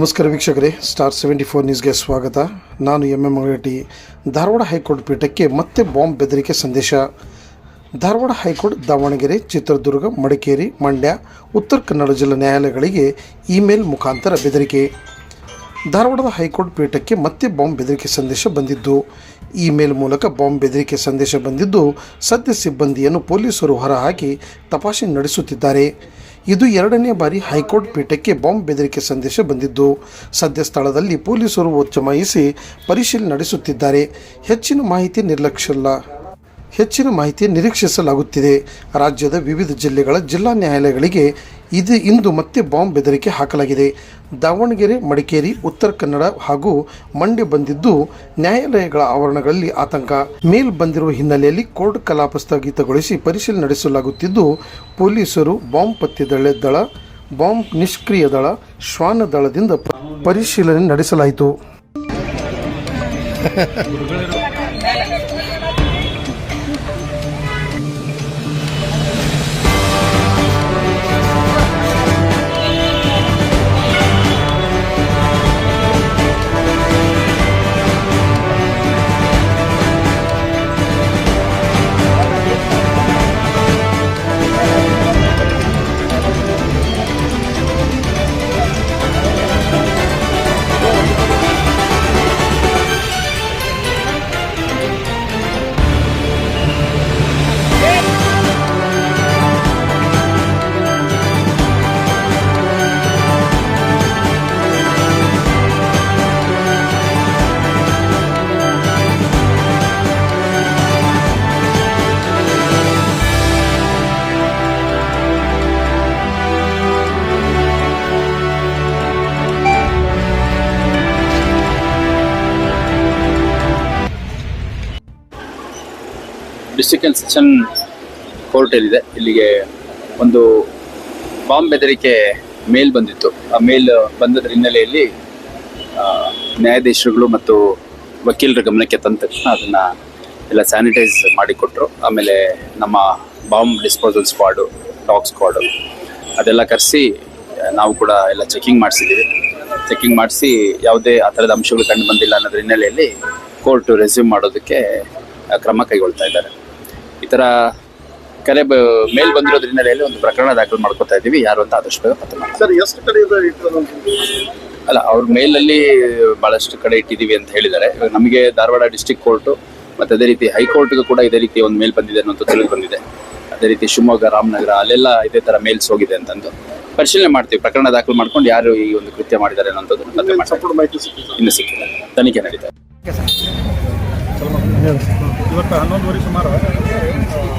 ನಮಸ್ಕಾರ ವೀಕ್ಷಕರೇ, ಸ್ಟಾರ್ 74 ನ್ಯೂಸ್ಗೆ ಸ್ವಾಗತ. ನಾನು ಎಂ ಮಗಟಿ. ಧಾರವಾಡ ಹೈಕೋರ್ಟ್ ಪೀಠಕ್ಕೆ ಮತ್ತೆ ಬಾಂಬ್ ಬೆದರಿಕೆ ಸಂದೇಶ. ಧಾರವಾಡ ಹೈಕೋರ್ಟ್, ದಾವಣಗೆರೆ, ಚಿತ್ರದುರ್ಗ, ಮಡಿಕೇರಿ, ಮಂಡ್ಯ, ಉತ್ತರ ಕನ್ನಡ ಜಿಲ್ಲಾ ನ್ಯಾಯಾಲಯಗಳಿಗೆ ಇಮೇಲ್ ಮುಖಾಂತರ ಬೆದರಿಕೆ. ಧಾರವಾಡದ ಹೈಕೋರ್ಟ್ ಪೀಠಕ್ಕೆ ಮತ್ತೆ ಬಾಂಬ್ ಬೆದರಿಕೆ ಸಂದೇಶ ಬಂದಿದ್ದು, ಇಮೇಲ್ ಮೂಲಕ ಬಾಂಬ್ ಬೆದರಿಕೆ ಸಂದೇಶ ಬಂದಿದ್ದು, ಸದ್ಯ ಸಿಬ್ಬಂದಿಯನ್ನು ಪೊಲೀಸರು ಹೊರಹಾಕಿ ತಪಾಸಣೆ ನಡೆಸುತ್ತಿದ್ದಾರೆ. ಇದು ಎರಡನೇ ಬಾರಿ ಹೈಕೋರ್ಟ್ ಪೀಠಕ್ಕೆ ಬಾಂಬ್ ಬೆದರಿಕೆ ಸಂದೇಶ ಬಂದಿದ್ದು, ಸದ್ಯ ಸ್ಥಳದಲ್ಲಿ ಪೊಲೀಸರು ಜಮಾಯಿಸಿ ಪರಿಶೀಲನೆ ನಡೆಸುತ್ತಿದ್ದಾರೆ. ಹೆಚ್ಚಿನ ಮಾಹಿತಿ ನಿರೀಕ್ಷಿಸಲಾಗುತ್ತಿದೆ. ರಾಜ್ಯದ ವಿವಿಧ ಜಿಲ್ಲೆಗಳ ಜಿಲ್ಲಾ ನ್ಯಾಯಾಲಯಗಳಿಗೆ ಇಂದು ಮತ್ತೆ ಬಾಂಬ್ ಬೆದರಿಕೆ ಹಾಕಲಾಗಿದೆ. ದಾವಣಗೆರೆ, ಮಡಿಕೇರಿ, ಉತ್ತರ ಕನ್ನಡ ಹಾಗೂ ಮಂಡ್ಯ ಬಂದಿದ್ದು, ನ್ಯಾಯಾಲಯಗಳ ಆವರಣಗಳಲ್ಲಿ ಆತಂಕ. ಮೇಲ್ ಬಂದಿರುವ ಹಿನ್ನೆಲೆಯಲ್ಲಿ ಕೋರ್ಟ್ ಕಲಾಪ ಸ್ಥಗಿತಗೊಳಿಸಿ ಪರಿಶೀಲನೆ ನಡೆಸಲಾಗುತ್ತಿದ್ದು, ಪೊಲೀಸರು ಬಾಂಬ್ ಪತ್ತೆ ದಳ, ಬಾಂಬ್ ನಿಷ್ಕ್ರಿಯ ದಳ, ಶ್ವಾನ ದಳದಿಂದ ಪರಿಶೀಲನೆ ನಡೆಸಲಾಯಿತು. ಡಿಸ್ಟ್ರಿಕ್ಟ್ ಅಂಡ್ ಸೆಷನ್ ಕೋರ್ಟ್ ಏನಿದೆ, ಇಲ್ಲಿಗೆ ಒಂದು ಬಾಂಬ್ ಬೆದರಿಕೆ ಮೇಲ್ ಬಂದಿತ್ತು. ಆ ಮೇಲ್ ಬಂದದ್ರ ಹಿನ್ನೆಲೆಯಲ್ಲಿ ನ್ಯಾಯಾಧೀಶರುಗಳು ಮತ್ತು ವಕೀಲರ ಗಮನಕ್ಕೆ ತಂದ ತಕ್ಷಣ ಅದನ್ನು ಎಲ್ಲ ಸ್ಯಾನಿಟೈಸ್ ಮಾಡಿಕೊಟ್ರು. ಆಮೇಲೆ ನಮ್ಮ bomb disposal squad, talk squad ಅದೆಲ್ಲ ಕರೆಸಿ ನಾವು ಕೂಡ ಎಲ್ಲ ಚೆಕಿಂಗ್ ಮಾಡಿಸಿ ಯಾವುದೇ ಆ ಥರದ ಅಂಶಗಳು ಕಂಡು ಬಂದಿಲ್ಲ ಅನ್ನೋದ್ರ ಹಿನ್ನೆಲೆಯಲ್ಲಿ ಕೋರ್ಟು ರೆಸ್ಯೂಮ್ ಮಾಡೋದಕ್ಕೆ ಕ್ರಮ ಕೈಗೊಳ್ತಾ ಇದ್ದಾರೆ. ಈ ಥರ ಮೇಲ್ ಬಂದಿರೋದ್ರ ಹಿನ್ನೆಲೆಯಲ್ಲಿ ಒಂದು ಪ್ರಕರಣ ದಾಖಲು ಮಾಡ್ಕೊತಾ ಇದ್ದೀವಿ. ಯಾರು ಅಂತ ಆದಷ್ಟು ಬೇಗ ಪತ್ತೆ ಮಾಡಿ. ಅಲ್ಲ, ಅವ್ರ ಮೇಲಲ್ಲಿ ಭಾಳಷ್ಟು ಕಡೆ ಇಟ್ಟಿದ್ದೀವಿ ಅಂತ ಹೇಳಿದ್ದಾರೆ. ನಮಗೆ ಧಾರವಾಡ ಡಿಸ್ಟ್ರಿಕ್ಟ್ ಕೋರ್ಟು ಮತ್ತು ಅದೇ ರೀತಿ ಹೈಕೋರ್ಟ್ಗೂ ಕೂಡ ಇದೇ ರೀತಿ ಒಂದು ಮೇಲ್ ಬಂದಿದೆ ಅನ್ನೋದು ತಿಳಿದು ಬಂದಿದೆ. ಅದೇ ರೀತಿ ಶಿವಮೊಗ್ಗ, ರಾಮನಗರ ಅಲ್ಲೆಲ್ಲ ಇದೇ ಥರ ಮೇಲ್ಸ್ ಹೋಗಿದೆ ಅಂತಂದು ಪರಿಶೀಲನೆ ಮಾಡ್ತೀವಿ. ಪ್ರಕರಣ ದಾಖಲು ಮಾಡ್ಕೊಂಡು ಯಾರು ಈ ಒಂದು ಕೃತ್ಯ ಮಾಡಿದ್ದಾರೆ ಅನ್ನೋಂಥದ್ದು ಇನ್ನು ಸಿಕ್ಕಿದೆ, ತನಿಖೆ ನಡೀತಾ ಇದೆ. ಇವತ್ತು 11:30 ಸುಮಾರು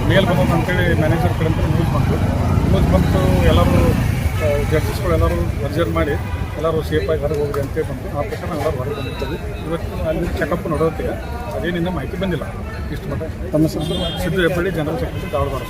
ಮೇಲ್ ಬಂದು ಅಂತೇಳಿ ಮ್ಯಾನೇಜರ್ ಕಡೆ ನ್ಯೂಸ್ ಬಂತು. ಎಲ್ಲರೂ ಜಡ್ಜಸ್ಗಳು ಎಲ್ಲರೂ ಅರ್ಜರ್ ಮಾಡಿ ಎಲ್ಲರೂ ಸೇಫಾಗಿ ಹೊರಗೆ ಹೋಗ್ರಿ ಅಂತೇಳಿ ಬಂತು. ಆ ಪ್ರಕಾರ ಎಲ್ಲರೂ ಹೊರಗೆ ಬಂದಿರ್ತೀವಿ. ಇವತ್ತು ಅಲ್ಲಿ ಚೆಕಪ್ ನೋಡೋಕ್ಕೆ ಅದೇನಿಂದ ಮಾಹಿತಿ ಬಂದಿಲ್ಲ. ಇಷ್ಟು ಮಟ್ಟ ತಮ್ಮ ಸಿದ್ದು ಹೆಬ್ಬಳ್ಳಿ ಜನರಲ್ ಸೆಕ್ರೆಟರಿ ಧಾರವಾಡ.